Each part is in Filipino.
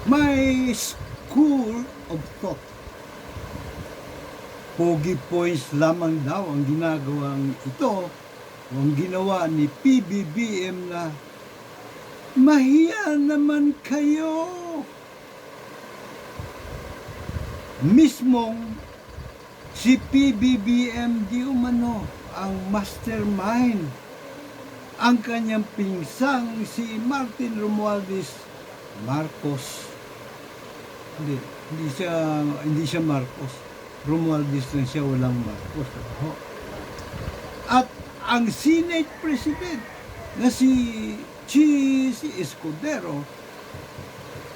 May school of thought. Pogi points lamang daw ang ginagawang ito o ang ginawa ni PBBM na mahiya naman kayo. Mismong si PBBM di umano ang mastermind. Ang kanyang pinsang si Martin Romualdez Marcos. Hindi siya Marcos. Romualdez lang siya, walang Marcos. At ang Senate President na si Escudero,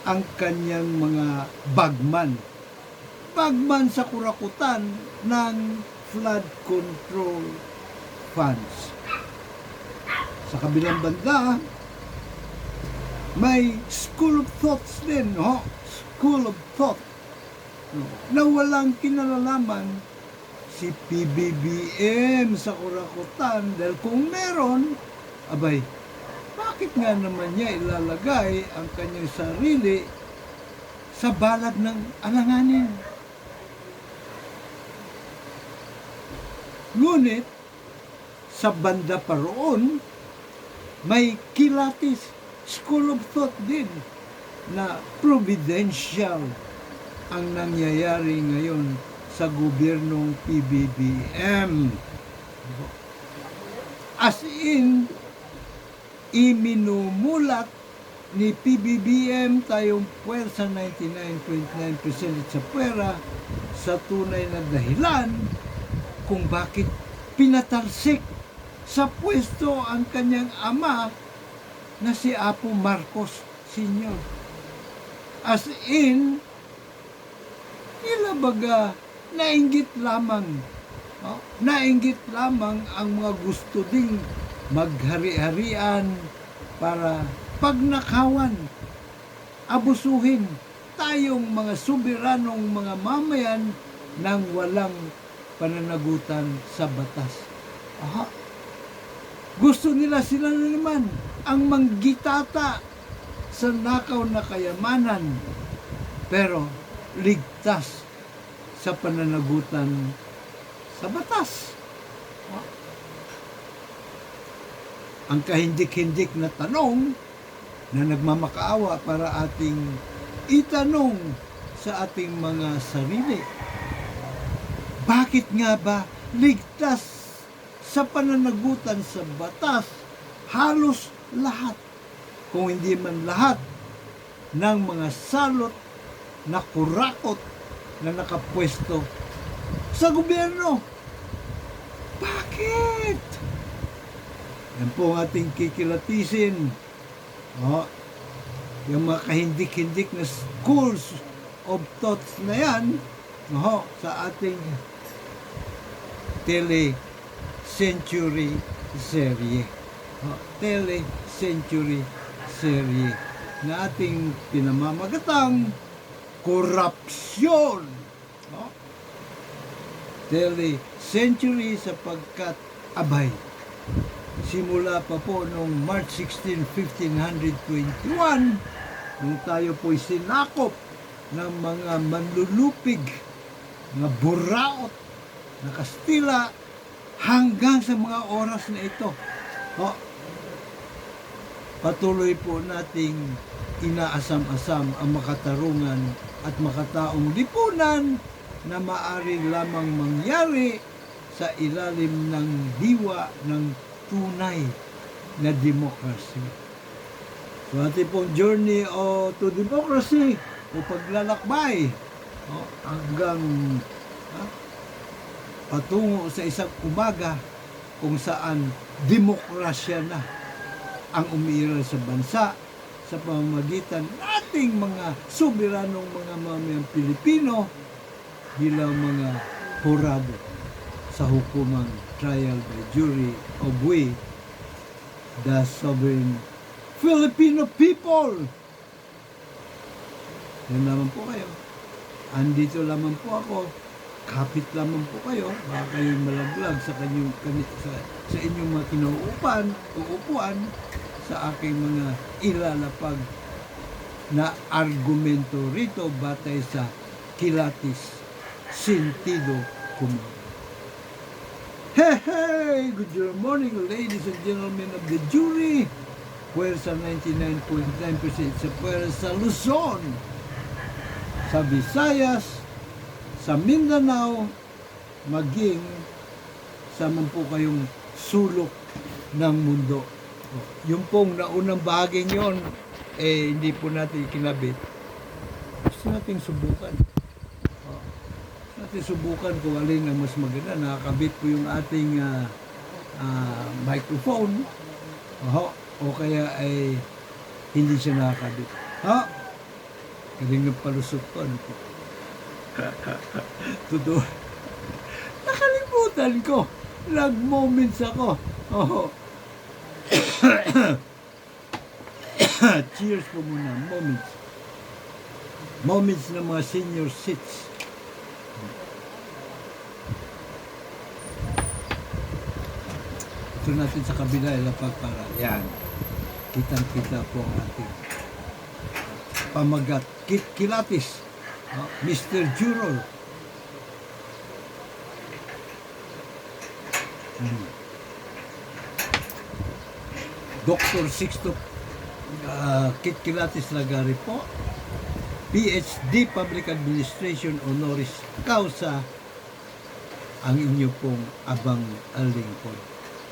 ang kanyang mga bagman sa kurakutan ng flood control funds. Sa kabilang banda, may school of thoughts din, school of thought, na walang kinalalaman si PBBM sa kurakutan, dahil kung meron, abay, bakit nga naman niya ilalagay ang kanyang sarili sa balag ng alanganin? Ngunit, sa banda pa roon, may kilatis school of thought din na providential ang nangyayari ngayon sa gobyernong PBBM. As in, iminumulat ni PBBM tayong puwersa 99.9% sa pera sa tunay na dahilan kung bakit pinatalsik sa pwesto ang kanyang ama na si Apo Marcos Sr. As in, tila baga nainggit lamang ang mga gusto ding maghari-harian para pagnakawan, abusuhin tayong mga soberanong mga mamayan ng walang pananagutan sa batas. Gusto nila sila na naman ang manggitata sa nakaw na kayamanan, pero ligtas sa pananagutan sa batas. Ang kahindik-hindik na tanong na nagmamakaawa para ating itanong sa ating mga sarili. Bakit nga ba ligtas sa pananagutan sa batas halos lahat, kung hindi man lahat, ng mga salot na kurakot na nakapwesto sa gobyerno? Bakit? Yan po ang ating kikilatisin. Yung mga kahindik-hindik na schools of thoughts na yan, sa ating Tele-Century serye. Tele-Century serye na ating pinamamagatang korupsyon. Tele-Century sapagkat abay, simula pa po noong March 16, 1521, nung tayo po'y sinakop ng mga manlulupig, mga buraot na Kastila, hanggang sa mga oras na ito. Patuloy po nating inaasam-asam ang makatarungan at makataong lipunan na maaari lamang mangyari sa ilalim ng diwa ng tunay na demokrasya. So ating pong journey to democracy o paglalakbay hanggang patungo sa isang umaga kung saan demokrasya na ang umiiral sa bansa sa pamamagitan nating mga soberanong mga mamayang Pilipino bilang mga hurado sa hukumang trial by jury of we, the sovereign Filipino people. Yan naman po kayo. Andito lamang po ako. Kapit lamang po kayo. Baka kayong malaglag sa inyong mga uupuan sa aking mga ilalapag na argumento rito batay sa kilatis sentido común. Hey! Good morning, ladies and gentlemen of the jury. Puwersa 99.9% sa Puwersa Luzon, sa Visayas, sa Mindanao, maging sa man po kayong sulok ng mundo. Yung pong naunang bahaging yon, hindi po natin kinabit. Gusto nating subukan. Subukan kung alin ang mas maganda. Nakakabit po yung ating microphone. O kaya ay hindi siya nakakabit. Galing ng palusot ko. Ano po? Totoo. Nakalimutan ko. Nag-moments ako. Cheers po muna. Moments. Moments ng mga senior seats. Ito natin sa kabila, ilapag para yan. Kitang-kita po ang ating pamagat. Kilatis. Mr. Juror. Dr. Sixto Kilatis Lagari po. PhD Public Administration Honoris Causa ang inyo pong abang lingkod.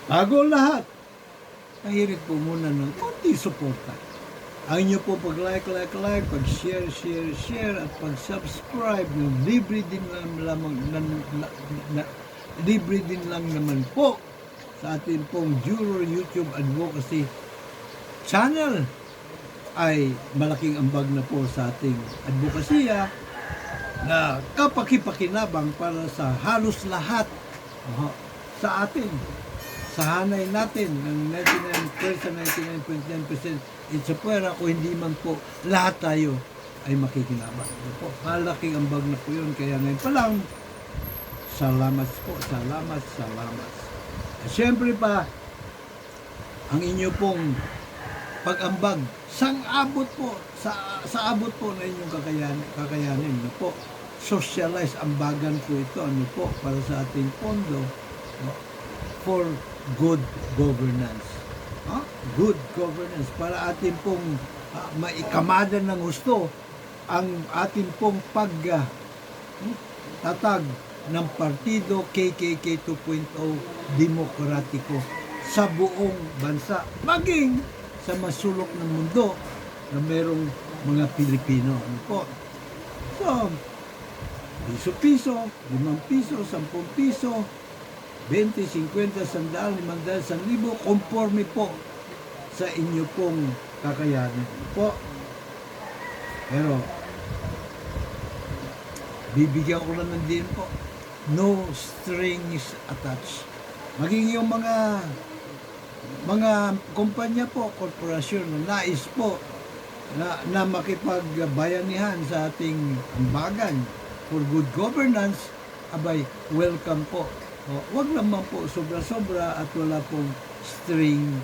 Bago lahat, nahirit po muna ng konti suporta. Ang inyo po pag-like, pag-share, at pag-subscribe ng libre din lang naman po sa ating pong Juror YouTube Advocacy channel ay malaking ambag na po sa ating advokasya na kapakipakinabang para sa halos lahat sa atin. Sa hanay natin ng 99.9% it's a pwera kung hindi man po lahat tayo ay makikinabang. Malaking ambag na po yun. Kaya ngayon pa lang, salamat po, salamat. At syempre pa, ang inyo pong pag-ambag, sang-abot po, sa abot po na inyong kakayanin. Ano po, socialize ambagan po ito, ano po, para sa ating pondo, for good governance. Good governance para atin pong maikamada ng gusto ang atin pong tatag ng Partido KKK 2.0 Demokratiko sa buong bansa, maging sa masulok ng mundo na merong mga Pilipino. Ano po? So, piso-piso, 5 piso, 10 piso, 20, 50, 100, 500, 1,000, conforme po sa inyo pong kakayanin po. Pero, bibigyan ko lang ng din po. No strings attached. Maging yung mga kumpanya po, korporasyon na nais po na makipagbayanihan sa ating ambagan for good governance, abay, welcome po. Huwag naman po sobra-sobra at wala pong string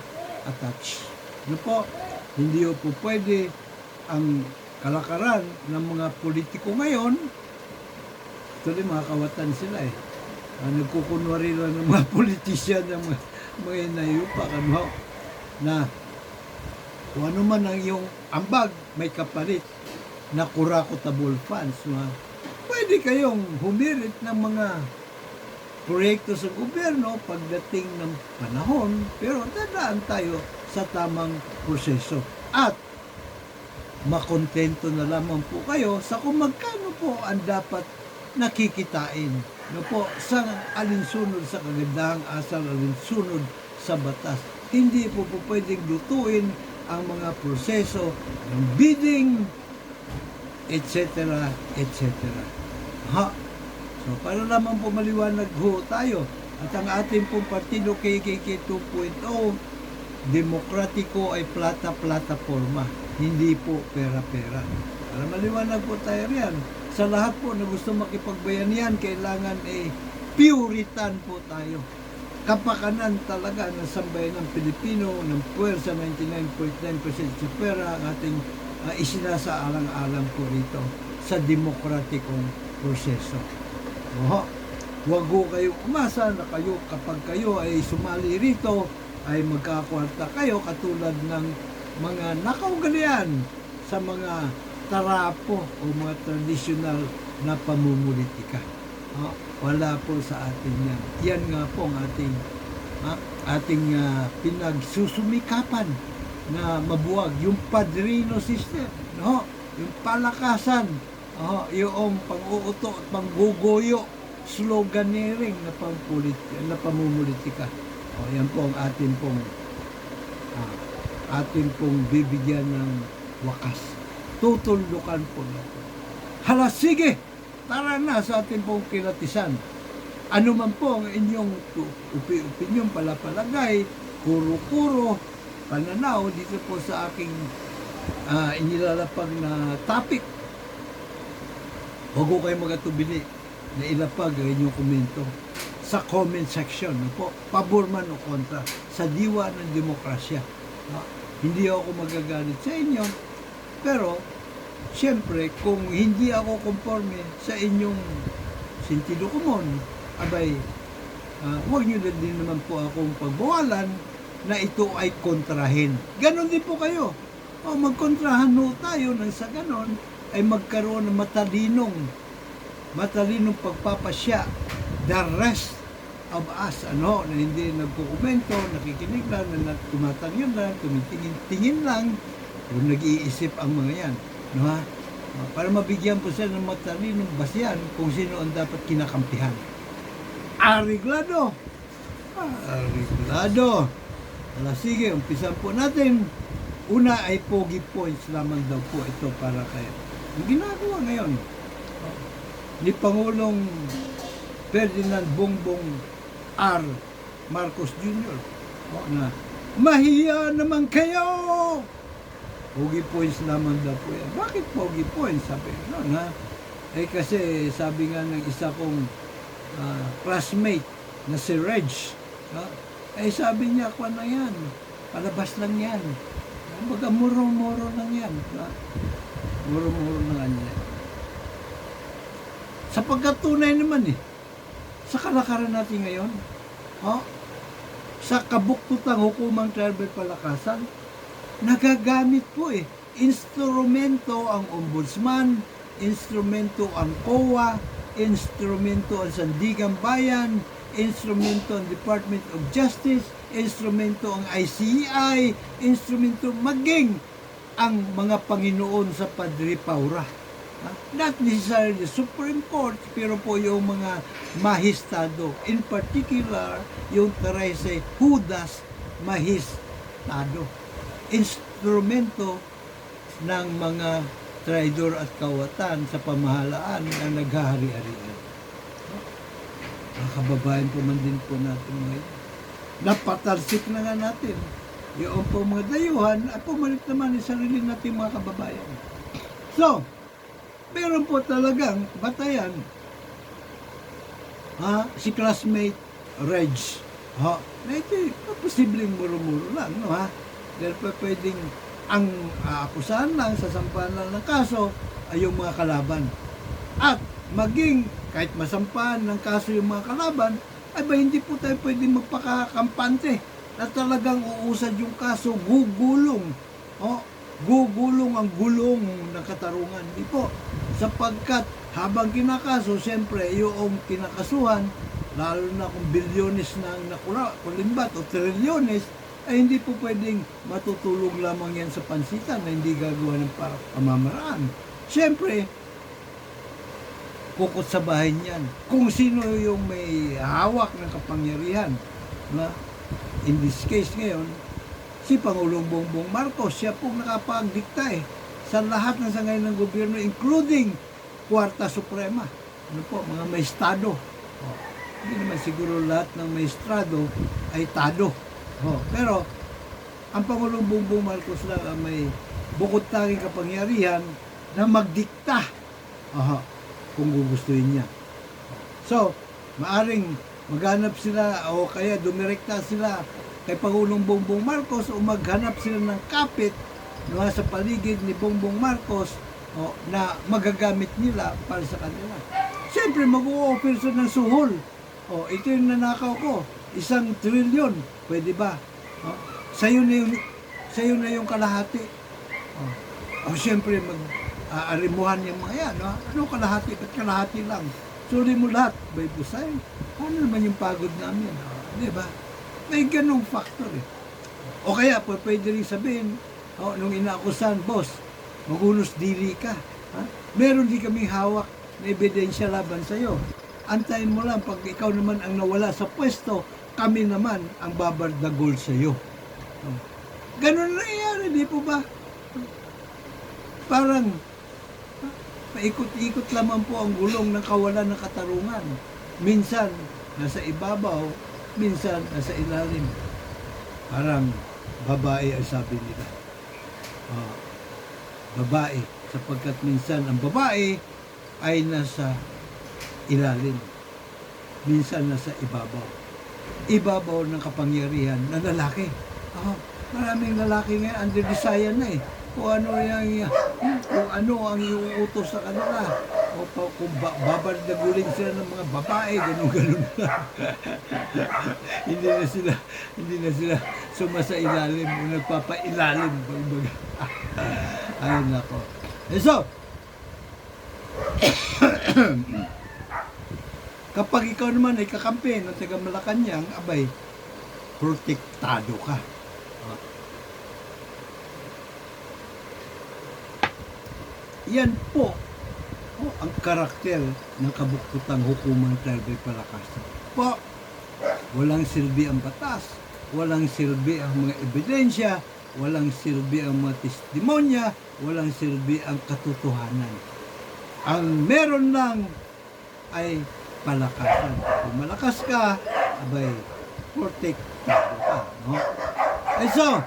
attached. Ano po? Hindi po pwede ang kalakaran ng mga politiko ngayon. Actually, mga kawatan sila eh. Nagkukunwari lang ng mga politisyan ng mga inayupa na kung ano man ang iyong ambag, may kapalit na kurakotable funds. Pwede kayong humirit ng mga proyekto sa gobyerno pagdating ng panahon, pero dadaan tayo sa tamang proseso. At makontento na lamang po kayo sa kung magkano po ang dapat nakikitain. No po, sa alinsunod sa kagandahang asal, alinsunod sa batas. Hindi po pwedeng lutuin ang mga proseso ng bidding, etc. So, para naman po maliwanag ho tayo. At ang ating pong partido KKK 2.0, demokratiko ay plata-plataforma, hindi po pera-pera. Para maliwanag po tayo riyan. Sa lahat po na gusto makipagbayanihan, kailangan puritan po tayo. Kapakanan talaga ng sambayan ng Pilipino, ng puwersa 99.9% sa pera, ang ating isinasaalang-alang po rito sa demokratikong proseso. Oho, huwag ho kayong umasa na kayo kapag kayo ay sumali rito ay magkakwarta kayo katulad ng mga nakaugalian sa mga tarapo o mga tradisyonal na pamumulitika. Wala po sa atin yan. Yan nga po ang ating pinagsusumikapan na mabuwag. Yung padrino system, no? Yung palakasan, yung pang-uuto at pangguguyo, sloganeering na pamumulitika. Yan po ang atin pong bibigyan ng wakas. Tutuldukan po natin. Hala, sige! Tara na sa ating pong kilatisan. Ano man po ang inyong opinion, palapalagay, kuro-kuro, pananaw dito po sa aking inilalapag na topic. Huwag ko kayo magatubili na ilapag ang inyong komento sa comment section. Po, pabor man o kontra sa diwa ng demokrasya. Hindi ako magagalit sa inyo, pero siyempre, kung hindi ako conforme sa inyong sentido komon, abay, huwag nyo din naman po akong pagbawalan na ito ay kontrahin. Ganon din po kayo. Magkontrahan ho tayo nang sa ganon ay magkaroon ng matalinong pagpapasya. The rest of us, na hindi nagkukomento, nakikinig lang, na tumatangyan lang, tumitingin lang, kung nag-iisip ang mga yan. Para mabigyan po sila ng matalinong basyan kung sino ang dapat kinakampihan. Ariglado! Ariglado! Sige, umpisan po natin. Una ay pogi points lamang daw po ito para kayo. Ang ginagawa ngayon ni Pangulong Ferdinand Bongbong R. Marcos Jr. Na mahiya naman kayo! Pogi points lamang daw po yan. Bakit pogi points? Sabi kasi sabi nga ng isa kong classmate na si Reg, sabi niya, na yan, palabas lang yan. Baga muro-muro lang yan. Muro-muro na lang yan. Sapagkat tunay naman sa kalakaran natin ngayon, sa kabuktutang hukumang tribal palakasan, nagagamit po instrumento ang ombudsman, instrumento ang COA, instrumento ang Sandigan Bayan, instrumento ang Department of Justice, instrumento ang ICI, instrumento maging ang mga Panginoon sa Padre Paura. Not necessarily the Supreme Court, pero po yung mga mahistado. In particular, yung 13 Judas mahistado. Instrumento ng mga traidor at kawatan sa pamahalaan na naghahari-harian. Mga kababayan po man din po natin ngayon. Napatarsik na nga natin. Yung po mga dayuhan at pumalit naman yung sarili natin mga kababayan. So, meron po talagang batayan si classmate Reg. Na ito posibleng muro-muro lang, dahil pa pwedeng ang akusahan lang, sasampahan lang ng kaso ay yung mga kalaban. At maging kahit masampahan ng kaso yung mga kalaban, ay ba hindi po tayo pwedeng magpakakampante na talagang uusad yung kaso, gugulong. Gugulong ang gulong ng katarungan. Di po. Sapagkat habang kinakaso, siyempre yung kinakasuhan, lalo na kung bilyones na kulimbat o trilyones, ay hindi po pwedeng matutulog lamang yan sa pansitan na hindi gagawa ng pamamaraan. Siyempre, kukot sa bahay niyan. Kung sino yung may hawak ng kapangyarihan, in this case ngayon, si Pangulong Bongbong Marcos, siya pong nakapagdikta sa lahat ng sangay ng gobyerno, including Kwarta Suprema. Mga maestado. Hindi naman siguro lahat ng maestrado ay tado. Pero, ang Pangulong Bongbong Marcos lang ang may bukod tanging kapangyarihan na magdikta kung gugustuhin niya. So, maaring maghanap sila o kaya dumirekta sila kay Pangulong Bongbong Marcos o maghanap sila ng kapit no, sa paligid ni Bongbong Marcos na magagamit nila para sa kanila. Siyempre, mag-o-offer siya ng suhol. Ito yung nanakaw ko, 1 trilyon. Pwede ba? Sa'yo na yung kalahati. Siyempre, mag-aarimuhan yung mga yan. Ano kalahati? Ba't kalahati lang? Suri mo lahat. Bay busay. Ano naman yung pagod namin? Di ba? May ganong factor eh. O kaya, pwede rin sabihin, nung inaakusan, boss, magulos dili ka. Meron di kaming hawak na ebidensya laban sa'yo. Antayin mo lang, pag ikaw naman ang nawala sa pwesto, kami naman ang babardagol sa'yo. Ganon na nangyayari, di po ba? Parang, paikot-ikot lamang po ang gulong ng kawalan ng katarungan. Minsan, nasa ibabaw, minsan, nasa ilalim. Parang, babae ang sabi nila. Babae, sapagkat minsan ang babae ay nasa ilalim. Minsan nasa ibabaw. Ibabaw ng kapangyarihan ng lalaki. Maraming lalaki ngayon under desire na eh. Kung ano ang iuutos sa kanila. Kung babardagulin sila ng mga babae, ganun-ganun na. hindi na sila sumasa ilalim o nagpapailalim. Ay, nako. So, kapag ikaw naman ay kakampi ng taga Malacanang, abay, protektado ka. Yan po ang karakter ng kabuktutang hukumang Talbay Palakasan. Po, walang silbi ang batas, walang silbi ang mga ebidensya, walang silbi ang mga testimonya, walang silbi ang katotohanan. Ang meron lang ay palakasan. Kung malakas ka, abay, protektado ka. No? So,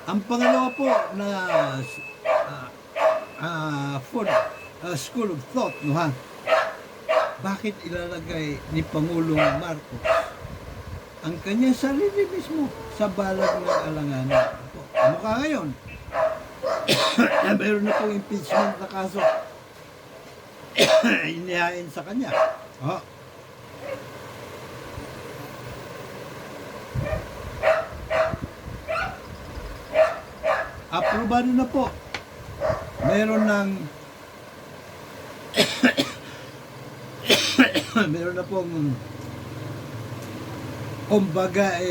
ang pangalawa po na school of thought, no ha? Bakit ilalagay ni Pangulong Marcos ang kanyang sarili mismo sa balag ng alanganin? Mukha ngayon, mayroon na pong impeachment na kaso inihain sa kanya. Aprobado na po. Meron na pong kumbaga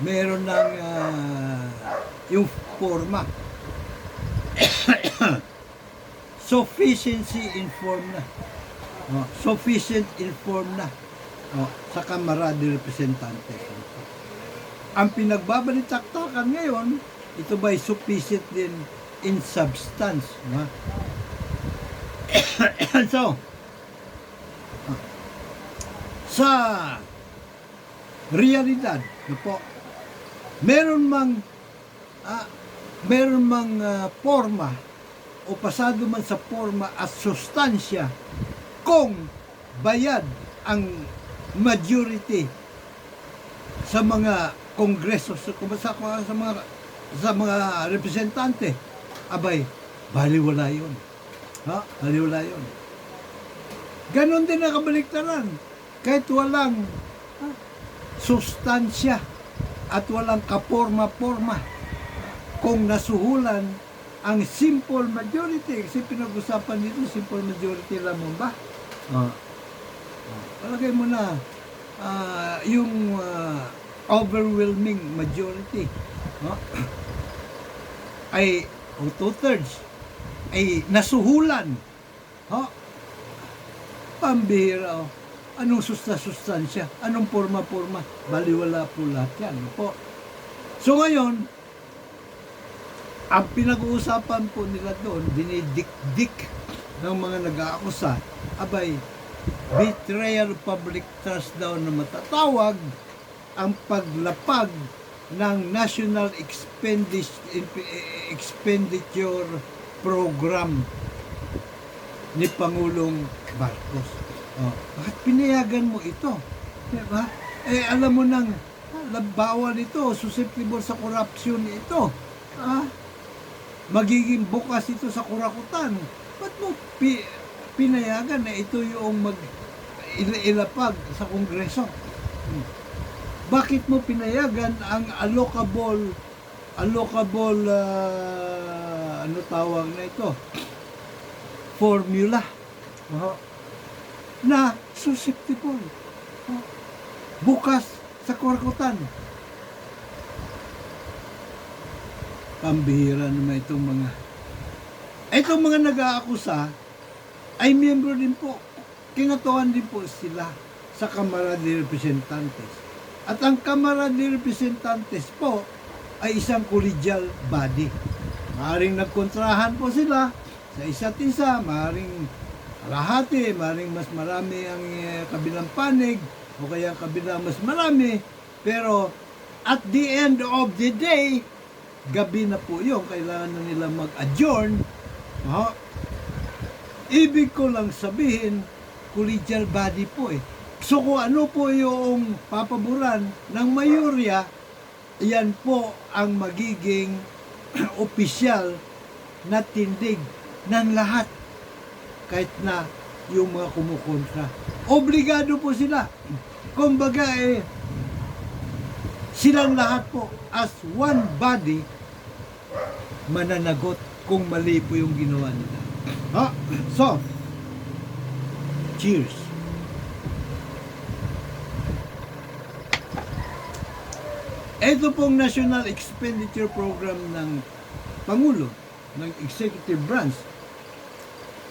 meron ng yung forma. Sufficiency informed na. Sufficient informed na sa Kamara de Representantes. Ang pinagbabalitaktakan ngayon, ito ba'y sufficient din in substance? So, sa realidad, po, meron mang forma o pasado man sa forma at sustansya kung bayad ang majority sa mga kongreso, sa mga representante, abay, baliwala yun. Baliwala yun. Ganon din ang kabaliktaran. Kahit walang sustansya at walang kaporma-porma, kung nasuhulan ang simple majority, kasi pinag-usapan dito, simple majority lamang ba? Palagay mo na, yung overwhelming majority, ay, o 2/3, ay nasuhulan. Pambihira, anong sustansya, anong porma-porma, baliwala po lahat yan. So ngayon, ang pinag-uusapan po nila doon, dinidikdik ng mga nag-aakusa, abay, betrayal of public trust daw na matatawag ang paglapag ng National Expenditure Program ni Pangulong Marcos. Bakit pinayagan mo ito? Diba? Alam mo nang Bawal ito, susceptible sa corruption ito. Ah, magiging bukas ito sa kurakutan. Ba't mo pinayagan na ito yung ilapag sa Kongreso? Bakit mo pinayagan ang allocable ano tawag na ito? Formula. Na susceptible. Bukas sa kurakutan. Pambihira naman itong mga nag-aakusa ay miyembro din po, kinatuan din po sila sa Kamara de Representantes. At ang Kamara de Representantes po ay isang collegial body. Maaaring nagkontrahan po sila sa isa't isa, maaaring kalahati, maaaring mas marami ang kabilang panig, o kaya kabilang mas marami, pero at the end of the day, gabi na po yun, kailangan na nila mag-adjourn. Ibig ko lang sabihin, collegial body po eh. So kung ano po yung papaboran ng mayorya, yan po ang magiging opisyal na tindig ng lahat. Kahit na yung mga kumukontra. Obligado po sila. Kumbaga silang lahat po as one body mananagot kung mali po yung ginawa nila. So, cheers. Ito pong National Expenditure Program ng Pangulo, ng Executive Branch,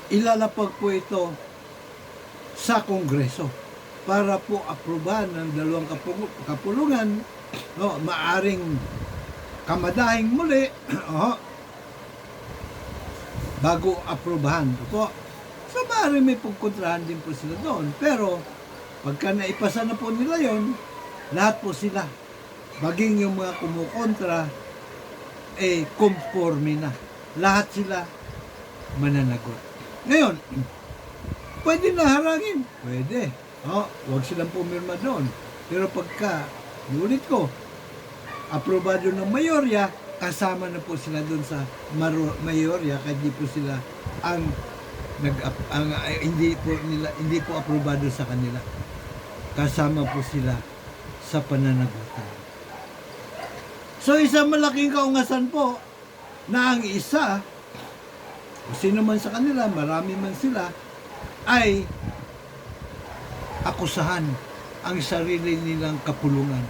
ilalapag po ito sa Kongreso para po aprobahan ng dalawang kapulungan, maaring kamadahing muli bago aprobahan po. So maaring may pagkontrahan din po sila doon. Pero pagka naipasa na po nila yon, lahat po sila, maging yung mga kumukontra, conforme na. Lahat sila mananagot. Ngayon, pwede na harangin. Pwede. Huwag silang pumirma doon. Pero pagka, ulit ko, aprobado ng mayorya, kasama na po sila doon sa mayorya, kahit di po sila hindi po aprobado sa kanila. Kasama po sila sa pananagutan. So isang malaking kaungasan po na ang isa, kung sino man sa kanila, marami man sila, ay akusahan ang sarili nilang kapulungan.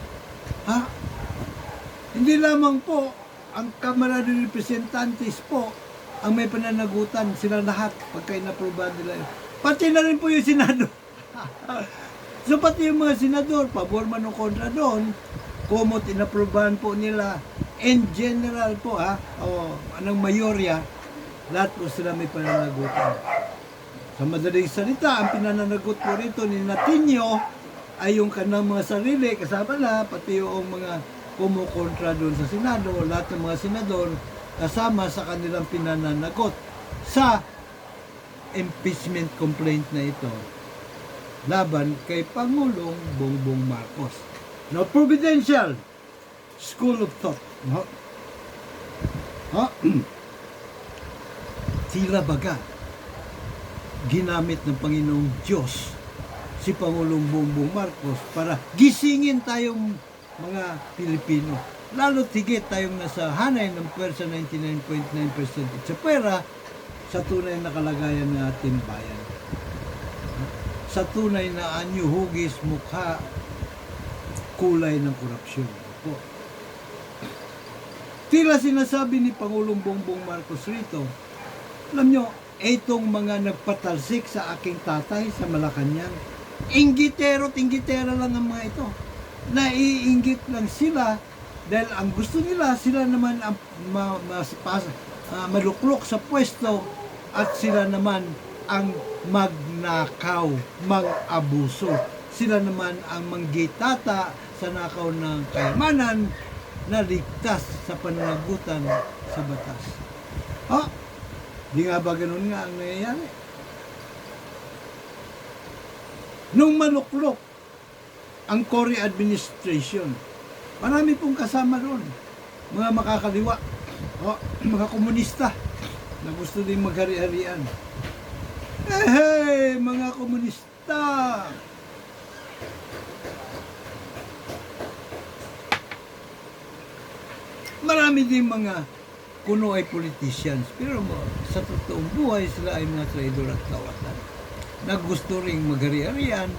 Hindi lamang po ang Kamara de Representantes po ang may pananagutan, sila lahat pagka inaprobahan nila yun. Pati na rin po yung Senado. So pati yung mga senador, pabor man o kontra doon, kumot inaprobahan po nila in general po anong mayorya, lahat po sila may pananagutan. Sa madaling salita, ang pinananagot po rito ni Natinio ay yung kanang mga sarili, kasama na, pati yung mga kumukontra doon sa Senado, lahat ng mga senador, kasama sa kanilang pinananagot sa impeachment complaint na ito laban kay Pangulong Bongbong Marcos. Now, Providential School of Thought. Tila baga ginamit ng Panginoong Diyos si Pangulong Bongbong Marcos para gisingin tayong mga Pilipino. Lalo tigit tayong nasa hanay ng pwersa 99.9% sa pera sa tunay na kalagayan ng ating bayan. Sa tunay na anyo, hugis, mukha, kulay ng korupsyon. Tila sinasabi ni Pangulong Bongbong Marcos rito, alam nyo, itong mga nagpatalsik sa aking tatay sa Malacanang, inggitero-tinggitera lang ang mga ito. Naiinggit lang sila dahil ang gusto nila, sila naman ang maluklok sa pwesto at sila naman ang magnakaw, mag-abuso. Sila naman ang manggitata sa nakaw ng kayamanan na ligtas sa pananagutan sa batas. Di nga ba ganun nga ang nangyayari? Nung maluklok ang Cory administration, Marami pong kasama doon. Mga makakaliwa. Mga komunista na gusto din maghari-harian. Hey, mga komunista! Marami din mga kuno ay politicians, pero sa totoong buhay sila ay mga traidor at kawatan na gusto ring maghari-harian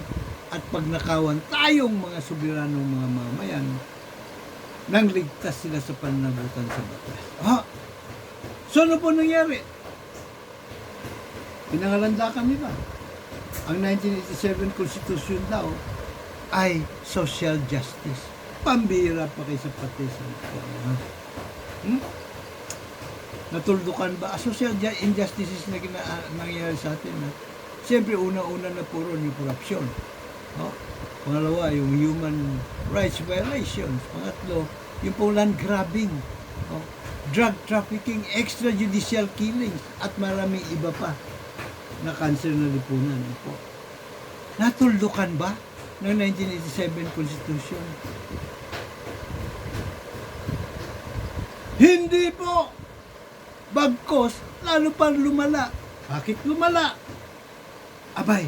at pagnakawan tayong mga soberanong mga mamayan nang ligtas sila sa pananagutan sa batas. So ano po nangyari? Pinangalandakan nila. Ang 1987 Constitution daw ay social justice. Pambira pa kaysa pati sa Natuldukan ba? Social injustices na nangyayari sa atin. Siyempre, una-una na puro yung corruption. Pangalawa, yung human rights violations. Pangatlo, yung pong land grabbing. Drug trafficking, extrajudicial killings, at maraming iba pa na cancer na lipunan. Natuldukan ba ng 1987 Constitution? Hindi po! Bagkos, lalo pa lumala. Bakit lumala? Abay,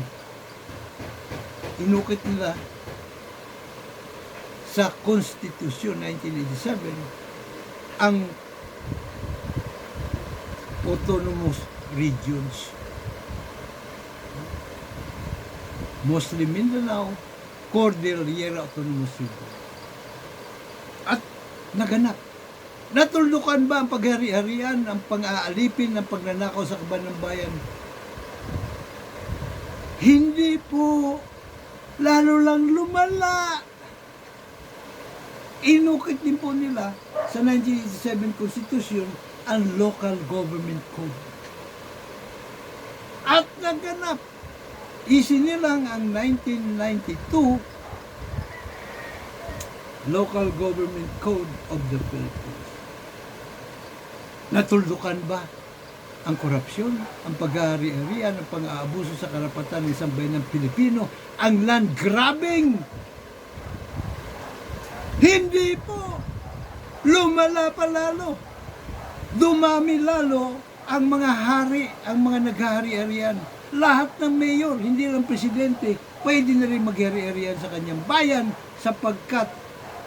inukit nila sa Constitution 1987 ang autonomous regions. Muslim Mindanao, Cordillera Autonomous Region. At naganap. Natuldukan ba ang paghari-harian, ang pang-aalipin, ang pagnanakaw sa kaban ng bayan? Hindi po. Lalo lang lumala. Inukit din po nila sa 1987 Constitution ang Local Government Code. At naganap. Isinilang ang 1992 Local Government Code of the Philippines. Natuldukan ba ang korupsyon, ang paghahari-harian, ang pang-aabuso sa karapatan ng isang bayan ng Pilipino, ang land grabbing? Hindi po. Lumala pa lalo. Dumami lalo ang mga hari, ang mga naghahari-harian. Lahat ng mayor, hindi lang presidente, pwede na rin maghari-harian sa kanyang bayan sapagkat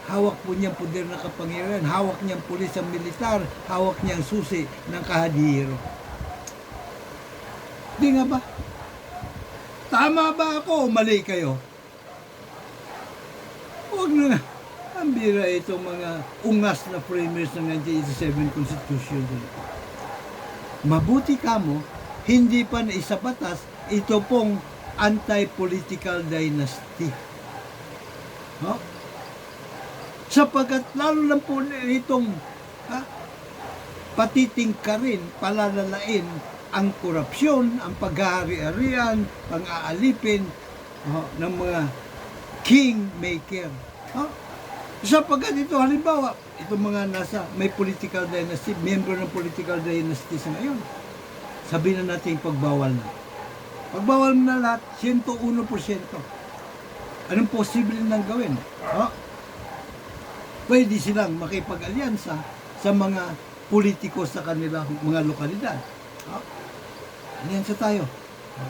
hawak po niyang poder na kapangyarihan, hawak niyang pulis ang militar, hawak niyang susi ng kahadihiro. Di nga ba? Tama ba ako o mali kayo? Huwag na. Ang bira itong mga ungas na framers ng 1987 Constitution. Mabuti ka mo, hindi pa na isabatas ito pong anti-political dynasty. Sapagkat lalo lang po itong patitingkarin, palalalain ang korupsyon, ang paghahari-harian, pang-aalipin ng mga kingmaker. Sapagkat ito, halimbawa, itong mga nasa may political dynasty, member ng political dynasty sa ngayon, sabihin na natin pagbawal na. Pagbawal na lahat, 101%. Anong posible nang gawin? Pwede silang makipag-alyansa sa mga politiko sa kanilang mga lokalidad. Alyansa tayo.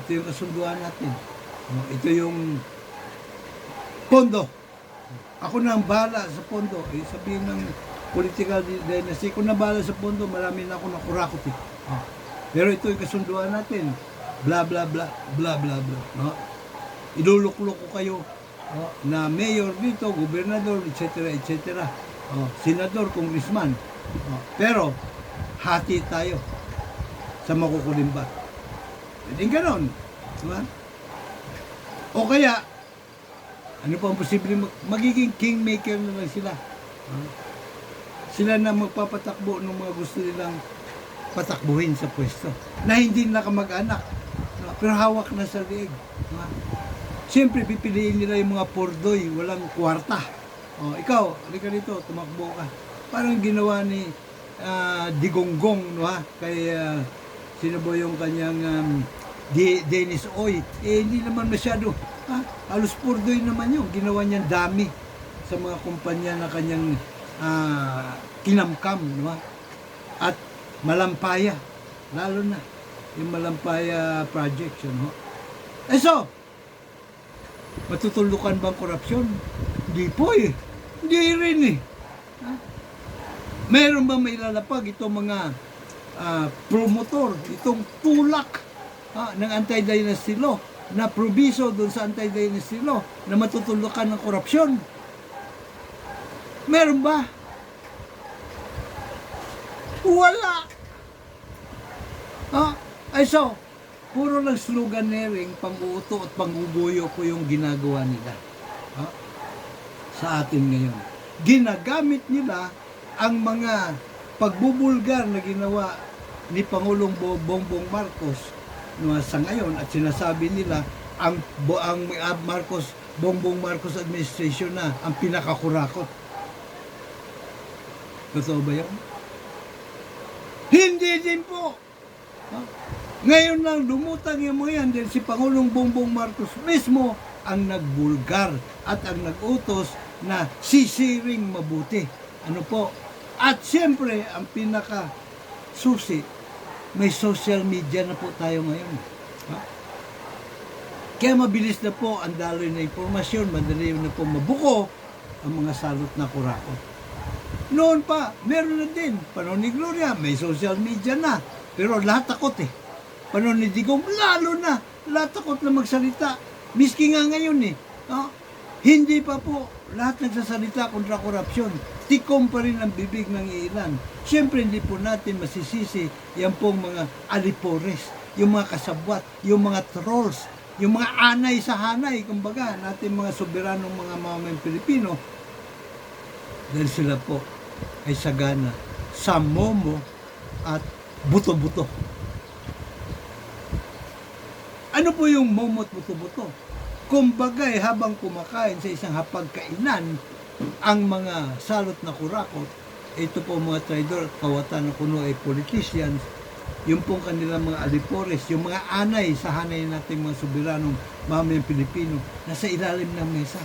Ito yung kasunduan natin. Ito yung pondo. Ako na ang bahala sa pondo. Sabihin ng political dynasty, kung na bahala sa pondo, marami na ako nakurakot. Pero ito yung kasunduan natin. Bla bla bla, bla bla bla. Iluluklok ko kayo na mayor dito, gobernador, etc. etc. Senador, congressman. Pero hati tayo sa makukulimbat. Pwedeng ganon. Diba? O kaya, ano pa ang posible? Magiging kingmaker na lang sila. Sila na magpapatakbo ng mga gusto nilang patakbuhin sa pwesto. Na hindi na kamag-anak. Pero hawak na sa liig. Siyempre, pipiliin nila yung mga pordoy, walang kwarta. Ikaw, halika dito, tumakbo ka. Parang ginawa ni Digonggong, no, kay sino ba yung kanyang Dennis Oy. Hindi naman masyado, halos pordoy naman yun. Ginawa niyang dami sa mga kumpanya na kanyang kinamkam, no? At Malampaya, lalo na yung Malampaya project, no? So, matutulukan bang korupsyon? Hindi po eh. Hindi rin eh. Meron ba mailalapag itong mga promotor, itong tulak ng anti-dynasty law, na probiso doon sa anti-dynasty law na matutulukan ng korupsyon? Meron ba? Wala. So, puro lang sloganeering, pang-uuto at pang-uguyo po yung ginagawa nila sa atin ngayon. Ginagamit nila ang mga pagbubulgar na ginawa ni Pangulong Bongbong Marcos sa ngayon, at sinasabi nila ang Bongbong Marcos administration na ang pinakakurakot. Totoo ba yun? Hindi din po. Ngayon lang lumutang yung mga yan dahil si Pangulong Bongbong Marcos mismo ang nagbulgar at ang nagutos na sisiring mabuti. Ano po? At siyempre, ang pinaka susi, may social media na po tayo ngayon. Kaya mabilis na po ang daloy na impormasyon, madali na po mabuko ang mga salot na kurakot. Noon pa, meron na din. Panahon ni Gloria, may social media na. Pero lahat takot eh. Panahon ni Digong, lalo na. Lahat takot na magsalita. Miski nga ngayon eh. Hindi pa po lahat nagsasalita kontra korupsyon. Tikom pa rin ang bibig ng ilan. Siyempre, hindi po natin masisisi yan pong mga alipores, yung mga kasabwat, yung mga trolls, yung mga anay sa hanay, kumbaga, natin mga soberanong mga mamamayang Pilipino, dahil sila po ay sagana sa momo at buto-buto. Ano po yung momo at buto-buto? Kumbaga, habang kumakain sa isang hapagkainan, ang mga salot na kurakot, ito po mga traidor at kawatan na kuno ay politicians, yung pong kanilang mga alipores, yung mga anay sa hanay nating mga soberanong mamayang Pilipino, nasa ilalim ng mesa.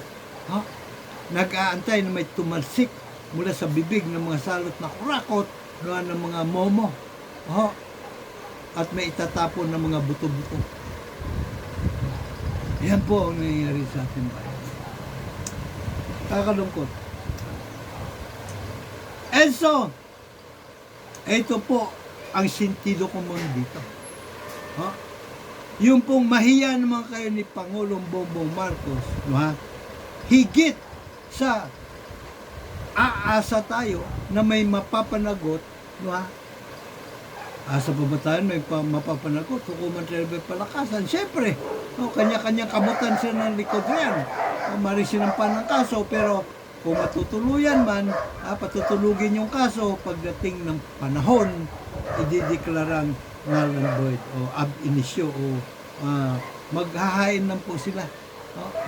Nag-aantay na may tumalsik mula sa bibig ng mga salot na kurakot, ng mga momo. At may itatapon ng mga buto-buto. Yan po ang nangyayari sa ating bayan. Kakalungkot. And so, ito po ang sentido ko muna dito. Yung pong mahiya naman kayo ni Pangulong Bongbong Marcos, higit sa aasa tayo na may mapapanagot, asa pa ba tayo may mapapanagot? Hukuman Tribal Palakasan. Siyempre, kanya-kanyang kamutan sila ng likod yan. Marisinampan ng kaso, pero kung matutuluyan man, patutulugin yung kaso pagdating ng panahon, idideklarang null and void o ab initio o maghahain lang po sila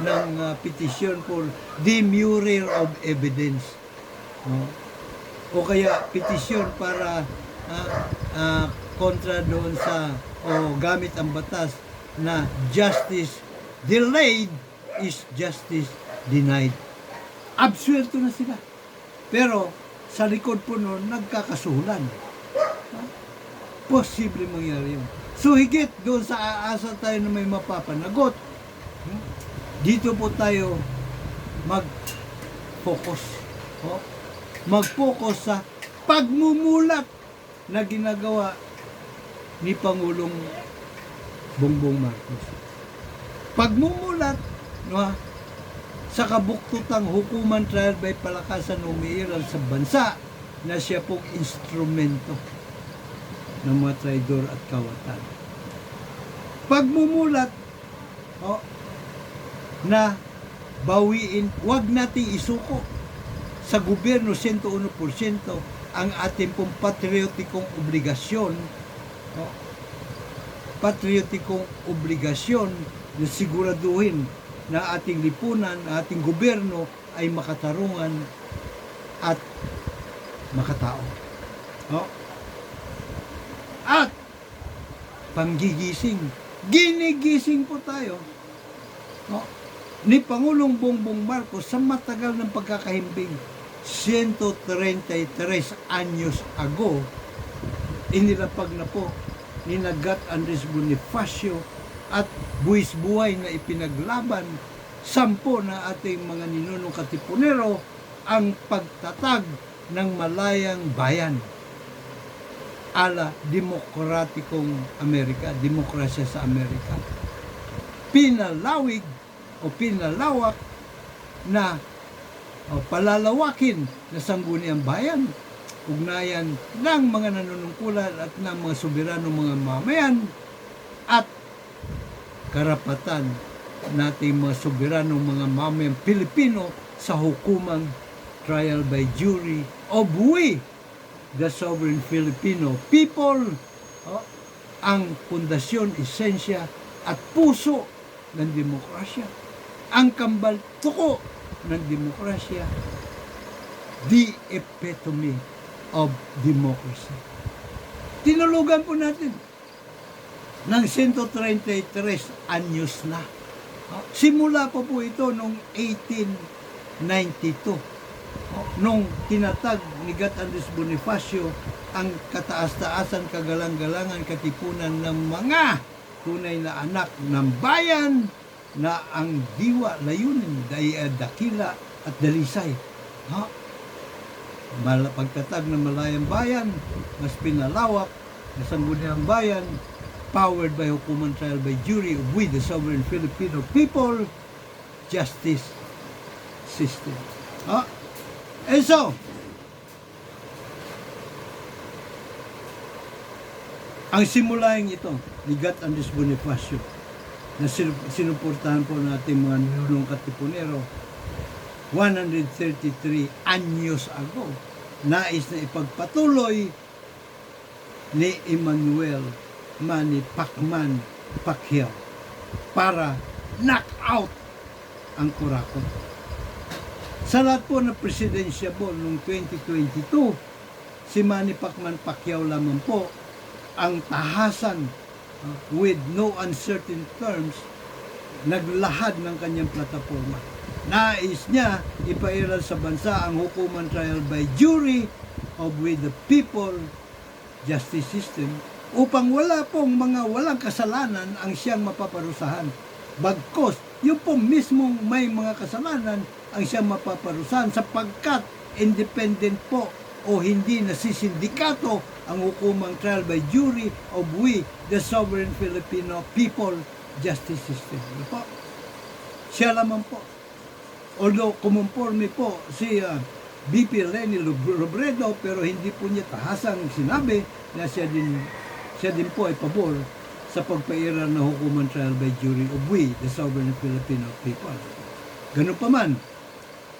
ng petition for demurrer of evidence. O kaya petition para kontra doon sa gamit ang batas na justice delayed is justice denied. Absuelto na sila. Pero sa likod po noon, nagkakasuhulan. Posible mangyari yun. So higit doon sa aasa tayo na may mapapanagot, dito po tayo mag-focus. Mag-focus sa pagmumulat na ginagawa ni Pangulong Bongbong Marcos. Pagmumulat sa kabuktutang hukuman trial by palakasan umiiral sa bansa na siya pong instrumento ng mga traidor at kawatan. Pagmumulat na bawiin, wag nating isuko sa gobyerno 101% ang ating pong patriotikong obligasyon na siguraduhin na ating lipunan, ating gobyerno ay makatarungan at makatao. At panggigising, ginigising po tayo ni Pangulong Bongbong Marcos sa matagal ng pagkakahimbing. 133 anyos ago, inilapag na po ni Gat Andres Bonifacio at buwis buhay na ipinaglaban 10 na ating mga ninunong katipunero ang pagtatag ng malayang bayan ala demokratikong Amerika, demokrasya sa Amerika. Pinalawig o pinalawak na palalawakin na sangguniang bayan, ugnayan ng mga nanunungkulan at ng mga soberano mga mamayan at karapatan nating mga soberano mga mamayan Pilipino sa hukumang trial by jury of we, the sovereign Filipino people, ang pundasyon, esensya at puso ng demokrasya, ang kambal tuko ng demokrasya, the epitome of democracy. Tinulugan po natin ng 133 anyos na. Simula po ito noong 1892. Nung tinatag ni Gat Andres Bonifacio ang kataas-taasan, kagalang-galangan, katipunan ng mga tunay na anak ng bayan na ang diwa, layunin, dakila at dalisay. Pagtatag ng malayang bayan, mas pinalawak na sangguniang bayan, powered by hukuman trial by jury of we, the sovereign Filipino people, justice system. And so, ang simulaing ito ni Gat Andres Bonifacio na sinuportahan po natin mga ninunong katipunero 133 anyos ago, nais na ipagpatuloy ni Emmanuel Manny Pacquiao para knock out ang kurakot. Sa lahat po ng presidensyable noong 2022, si Manny Pacquiao lamang po ang tahasan with no uncertain terms naglahad ng kanyang plataforma. Nais niya ipairal sa bansa ang hukuman trial by jury of with the people justice system upang wala pong mga walang kasalanan ang siyang mapaparusahan. Bagkos, yung po mismong may mga kasalanan ang siyang mapaparusahan sapagkat independent po o hindi nasisindikato ang hukumang trial by jury of we, the sovereign Filipino people justice system. Po? Siya lamang po. Although kumonforme po si BP Leni Robredo, pero hindi po niya tahasang sinabi na siya din po ay pabor sa pagpairal na hukuman trial by jury of we, the sovereign Filipino people. Ganun pa man,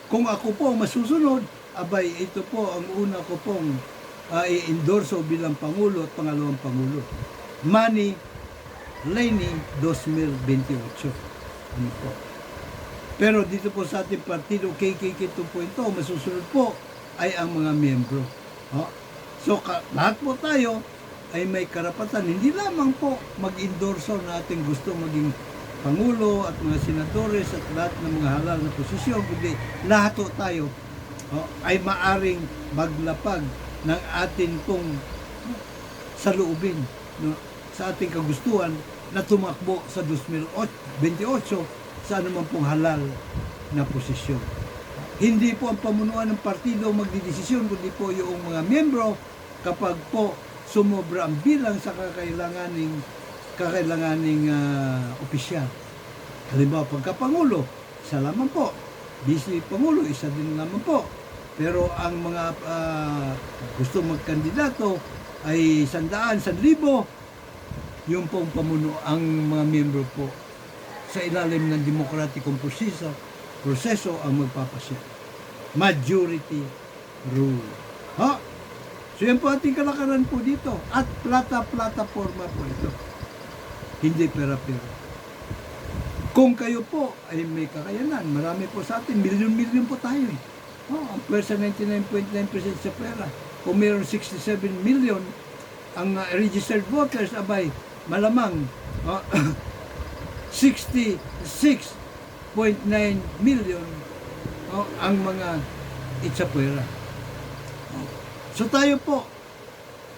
kung ako po masusunod, abay ito po ang una ko pong i-endorso bilang Pangulo at pangalawang Pangulo. Manny Leni 2028. Ano po? Pero dito po sa ating partido, KKK 2.0, masusunod po ay ang mga miyembro. So, lahat po tayo ay may karapatan. Hindi lamang po mag-endorso na ating gusto maging Pangulo at mga senadores at lahat ng mga halal na posisyon, kundi lahat po tayo ay maaring maglapag ng atin pong saloobin, sa ating kagustuhan na tumakbo sa 2028 sa anumang pong halal na posisyon. Hindi po ang pamunuan ng partido magdidesisyon, kundi po yung mga miyembro kapag po sumobra ang bilang sa kakailanganing opisyal. Halimbawa, pagka-Pangulo, isa lamang po. Vice Pangulo, isa din lamang po. Pero ang mga gusto magkandidato ay 100, 1,000, yung pong pamuno ang mga miyembro po sa ilalim ng demokratikong proseso ang magpapasya. Majority rule. So yan po ating kalakaran po dito. At plataforma po ito. Hindi pera-pera. Kung kayo po ay may kakayanan, marami po sa atin, milyon-milyon po tayo eh. Ang pwersa 99.9% sa pera. Kung mayroon 67 million, ang registered voters, abay, malamang 66 million ang mga itsapwera. So tayo po,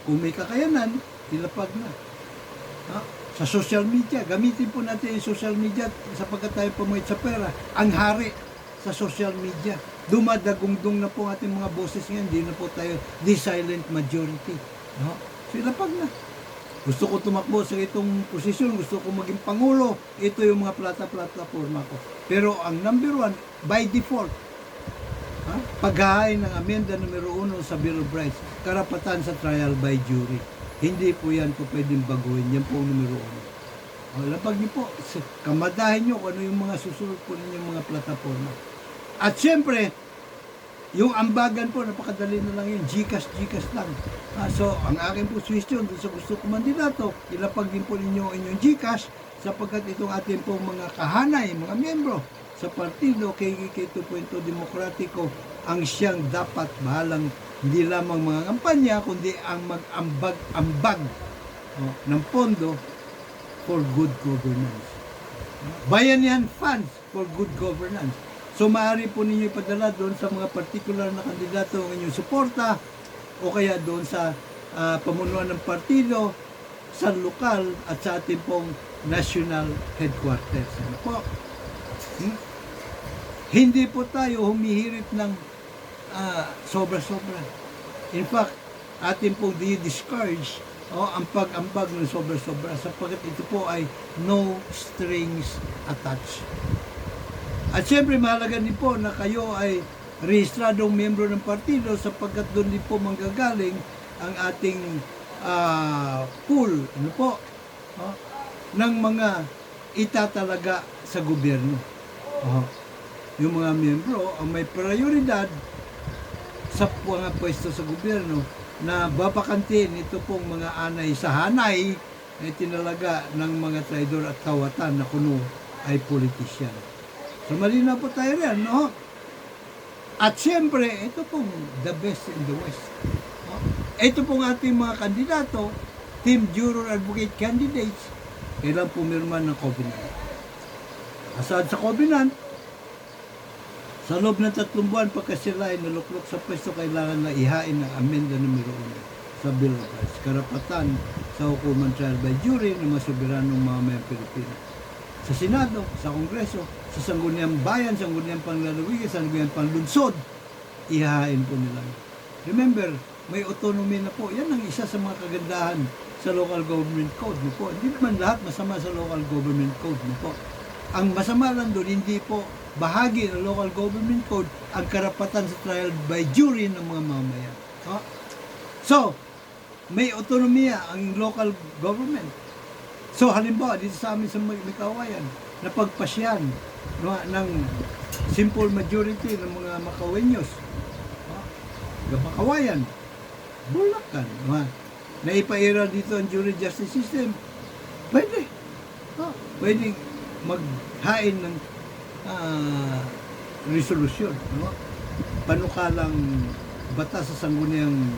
kung may kakayanan, ilapag na. Sa social media, gamitin po natin yung social media sapagkat tayo po mga itsapwera, ang hari sa social media. Dumadagungdong na po ating mga boses ngayon, hindi na po tayo the silent majority. So ilapag na. Gusto ko tumakbo sa itong posisyon, gusto ko maging pangulo, ito yung mga plataforma ko. Pero ang number one, by default, paghahain ng amenda numero 1 sa Bill of Rights, karapatan sa trial by jury. Hindi po yan po pwedeng baguhin, yan po ang numero 1. Lapag niyo po, kamadahin niyo kung ano yung mga susunod po ninyong mga plataforma. At siyempre, yung ambagan po, napakadali na lang yun, GCash lang. So, ang aking po suggestion dun sa gusto kong mandidato, ilapag din po ninyo inyong GCash sapagkat itong ating pong mga kahanay, mga miyembro sa partido KKK 2.0 Demokratiko ang siyang dapat bahalang hindi lamang mga kampanya kundi ang mag-ambag ng pondo for good governance. Bayanihan funds for good governance. So maaari po ninyo ipadala doon sa mga particular na kandidato ang inyong suporta o kaya doon sa pamunuan ng partido, sa lokal at sa ating pong national headquarters. Ano po? Hindi po tayo humihirit ng sobra-sobra. In fact, atin pong di-discourage ang pag-ambag ng sobra-sobra sapagkat ito po ay no strings attached. At siyempre, mahalaga din po na kayo ay rehistradong miyembro ng partido sapagkat doon din po manggagaling ang ating pool ng mga itatalaga sa gobyerno. Yung mga miyembro ang may prioridad sa mga pwesto sa gobyerno na babakantin ito pong mga anay sa hanay na tinalaga ng mga traidor at kawatan na kuno ay politisyan. So malinaw po tayo rin, no? At siyempre, ito pong the best in the West. Ito pong ating mga kandidato, Team Juror Advocate Candidates, kailan pumirma ng covenant. Asad sa covenant, sa loob ng 3 buwan pagka sila ay naluklok sa pwesto, kailangan na ihain ng amenda numero 1 sa Bill of Rights. Karapatan sa hukuman trial by jury ng mga soberanong mamamayang Pilipino. Sa Senado, sa Kongreso, sa Sangguniang Bayan, Sangguniang Panglalawigan, Sangguniang Panlunsod, ihahain po nila. Remember, may autonomy na po. Yan ang isa sa mga kagandahan sa local government code. No po. Hindi naman lahat masama sa local government code. No po. Ang masama lang doon, hindi po bahagi ng local government code ang karapatan sa trial by jury ng mga mamamayan. So, may autonomiya ang local government. So, halimbawa, dito sa amin sa Mikawayan, napagpasyan ng simple majority ng mga Makawenyos. Makawayan, Bulacan, naipairal dito ang jury justice system. Pwede. Pwede maghain ng resolusyon. Panukalang batas sa Sangguniang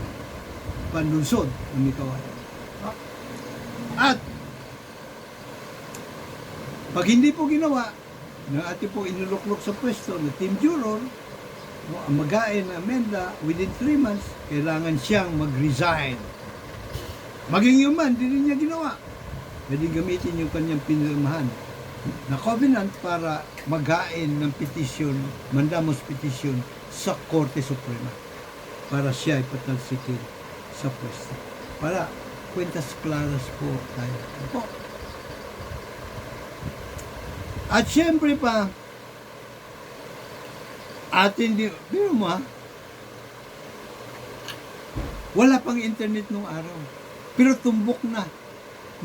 Panlunsod ng Mikawayan. At pag hindi po ginawa ng ating po inuluklok sa pwesto na team juror, ang mag-ain na amenda within 3 months, kailangan siyang mag-resign. Maging human, hindi rin niya ginawa. Pwede gamitin yung kanyang pinirmahan na covenant para mag-ain ng petition, mandamus petition sa Korte Suprema para siya ay patalsikin sa pwesto. Para kwentas claras po tayo. Po. At siyempre pa, atin din, biro mo wala pang internet nung araw. Pero tumbok na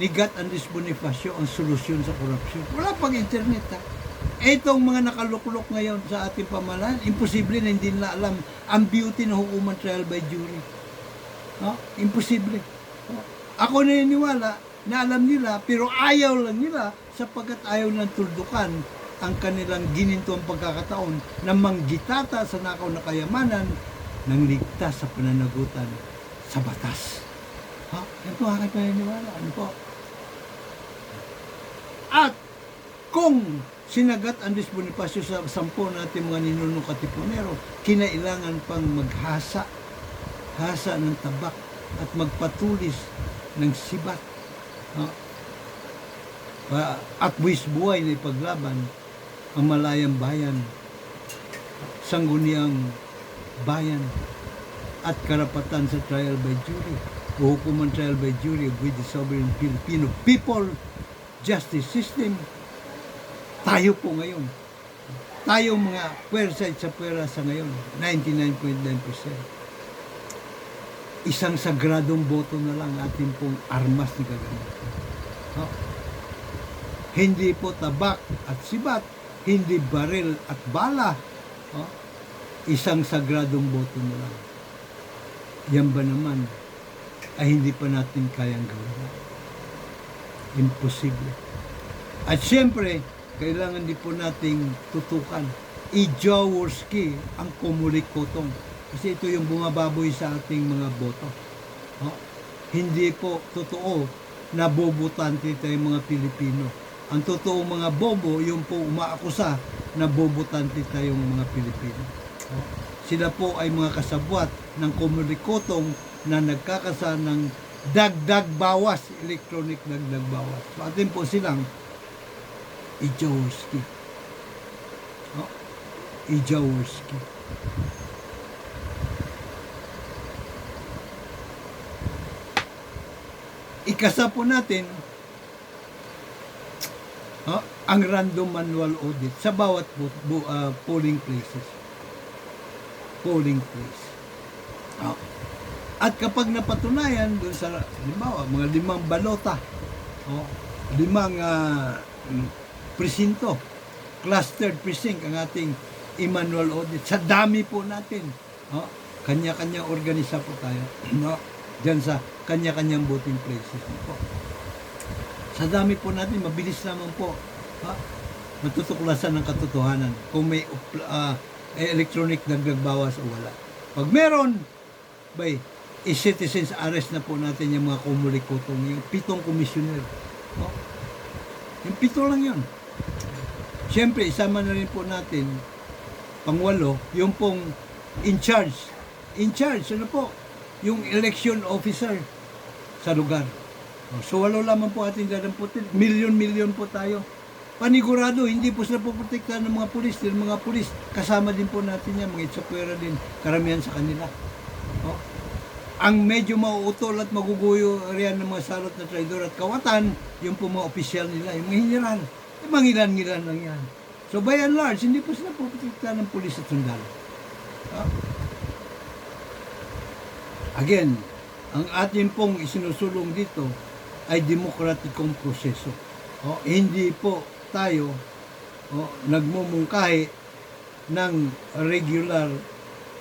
ni Gat Andres Bonifacio ang solusyon sa korupsyon. Wala pang internet Itong mga nakaluklok ngayon sa ating pamahalaan, imposible na hindi na alam ang beauty ng hukuman trial by jury. Imposible. Ako naniniwala na alam nila, pero ayaw lang nila sapagkat ayaw ng tuldukan ang kanilang ginintuang pagkakataon na manggitata sa nakaw na kayamanan ng ligtas sa pananagutan sa batas. Yan po aking paniniwala. Ano po? At kung sinagat Andres Bonifacio sa 10 natin mga ninunong katipunero, kinailangan pang maghasa ng tabak at magpatulis ng sibat. At buwis buhay na ipaglaban ang malayang bayan, sangguniang bayan, at karapatan sa trial by jury o hukuman trial by jury with the sovereign Filipino people justice system. Tayo po ngayon, tayo mga pwersa at sa pwera sa ngayon, 99.9%. Isang sagradong boto na lang ating pong armas ni gagamitin. Hindi po tabak at sibat, hindi baril at bala. Isang sagradong boto na lang. Yan ba naman ay hindi pa natin kayang gawin? Imposible. At siyempre, kailangan din po nating tutukan. I-Jaworski ang kumulikotong. Kasi ito yung bumababoy sa ating mga boto. Hindi po totoo na bobotante tayong mga Pilipino. Ang totoo mga bobo, yung po umaakusa na bobotante tayong mga Pilipino. Sila po ay mga kasabwat ng kumulikotong na nagkakasa ng dagdag bawas, electronic dagdag bawas. So atin po silang I-Jaworski. I-Jaworski. Ikasa po natin ang random manual audit sa bawat polling places. Polling place. At kapag napatunayan doon sa, halimbawa, mga 5 balota, 5 presinto, clustered precinct ang ating manual audit. Sa dami po natin, kanya-kanyang organisa po tayo, diyan sa kanya-kanyang voting places po. Sa dami po natin, mabilis naman po matutuklasan ng katotohanan kung may electronic dagdag bawas o wala. Pag meron, citizens arrest na po natin yung mga kumulikotong, yung 7 komisyoner. Yung 7 lang yun. Siyempre, isama na rin po natin, pang-8, yung pong in charge, ano po, yung election officer sa lugar. So, 8 lamang po ating dadamputin. Milyon po tayo. Panigurado, hindi po sila poprotektahan ng mga pulis. Yung mga pulis, kasama din po natin yan, mga itsapwera din, karamihan sa kanila. Ang medyo mauutol at maguguyo riyan ng mga salot na traidor at kawatan, yung po mga opisyal nila, yung mga hiniran. Mangilan-ngilan lang yan. So by and large, hindi po sila poprotektahan ng pulis at sundalo. Again, ang ating pong isinusulong dito ay demokratikong proseso. Hindi po tayo nagmumungkahi ng regular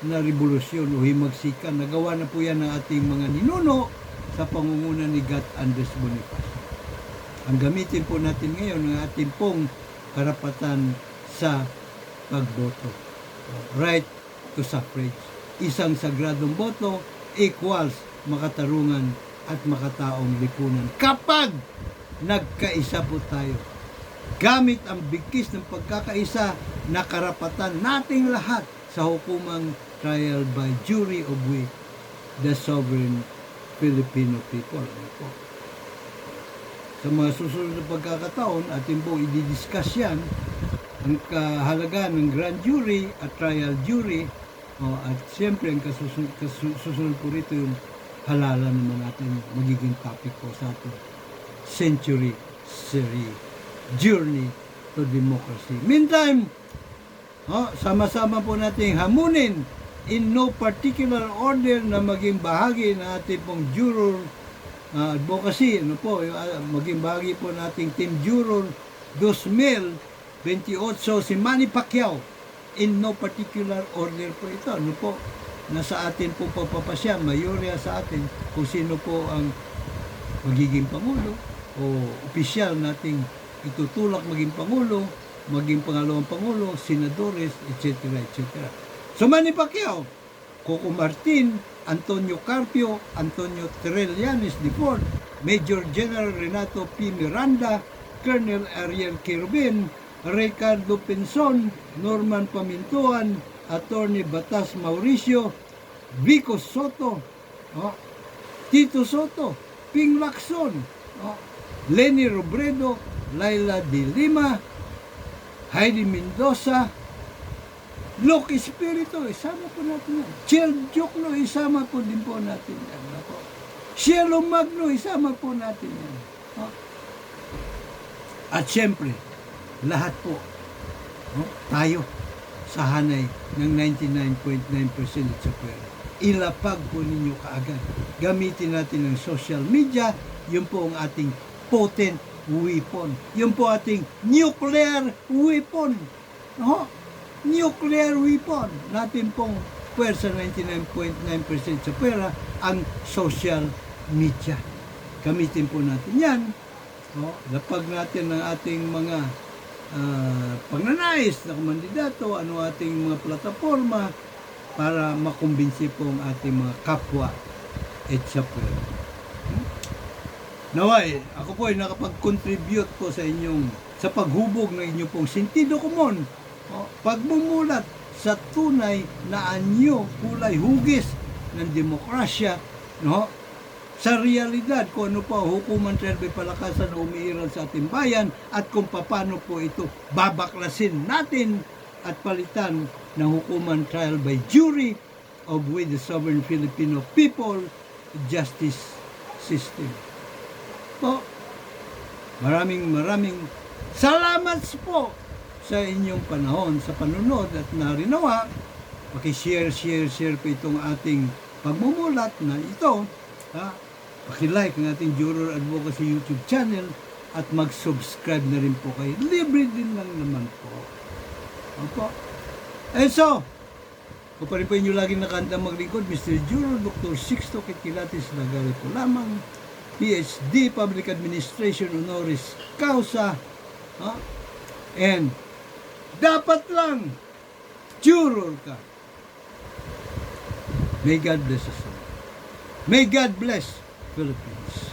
na revolusyon o himagsikan. Nagawa na po yan ng ating mga ninuno sa pangunguna ni Gat Andres Bonifacio. Ang gamitin po natin ngayon ng ating pong karapatan sa pagboto. Right to suffrage. Isang sagradong boto equals makatarungan at makataong lipunan. Kapag nagkaisa po tayo, gamit ang bigkis ng pagkakaisa na karapatan nating lahat sa hukumang trial by jury of we, the sovereign Filipino people. Sa mga susunod na pagkakataon, atin po i-discuss yan, ang kahalagaan ng grand jury at trial jury, at siyempre ang susunod po rito yung halalan naman natin, magiging topic po sa ating century series, journey to democracy. Meantime, sama-sama po natin hamunin in no particular order na maging bahagi ng ating pong juror advocacy, maging bahagi po nating Team Juror 2028, si Manny Pacquiao, in no particular order po ito, nasa atin po pagpapasya, mayorya sa atin, kung sino po ang magiging Pangulo, o opisyal nating itutulak maging Pangulo, maging pangalawang Pangulo, senadores, etc. So Manny Pacquiao, Coco Martin, Antonio Carpio, Antonio Trillanes IV, Major General Renato P. Miranda, Colonel Ariel Querubin, Ricardo Pinson, Norman Pamintuan, Attorney Batas Mauricio, Vico Soto, Tito Soto, Ping Lacson, Lenny Robredo, Laila de Lima, Heidi Mendoza, Luke Espiritu, isama po natin yan. Chel Jokno, isama po din po natin yan. Cielo Magno, isama po natin yan. At syempre, lahat po, tayo sa hanay ng 99.9% sa pera. Ilapag po ninyo kaagad. Gamitin natin ang social media, yun po ang ating potent weapon. Yun po ating nuclear weapon. Nuclear weapon. Natin pong pwersa 99.9% sa pera, ang social media. Gamitin po natin yan. Lapag natin ang ating mga pagnanais na kandidato, ano ating mga plataforma para makumbinsi po ang ating mga kapwa at sa pera. Naway, ako po ay nakapag-contribute po sa paghubog ng inyong pong sentido komon. Pagmumulat sa tunay na anyo, kulay hugis ng demokrasya, sa realidad kung ano po hukuman trial by palakasan na umiiral sa ating bayan at kung paano po ito babaklasin natin at palitan ng hukuman trial by jury of with the sovereign Filipino people justice system. Po, maraming salamat po sa inyong panahon sa panunod at narinawa. Paki-share po itong ating pagmumulat na ito. Paki-like ang ating Juror Advocacy YouTube channel at mag-subscribe na rin po kayo. Libre din lang naman po. Opo. And so, kung pa rin po inyo laging nakanta maglingkod, Mr. Juror Dr. Sixto Kitkilatis Lagari po lamang, PhD, Public Administration Honoris Causa, and dapat lang, juror ka. May God bless us all. May God bless Philippines.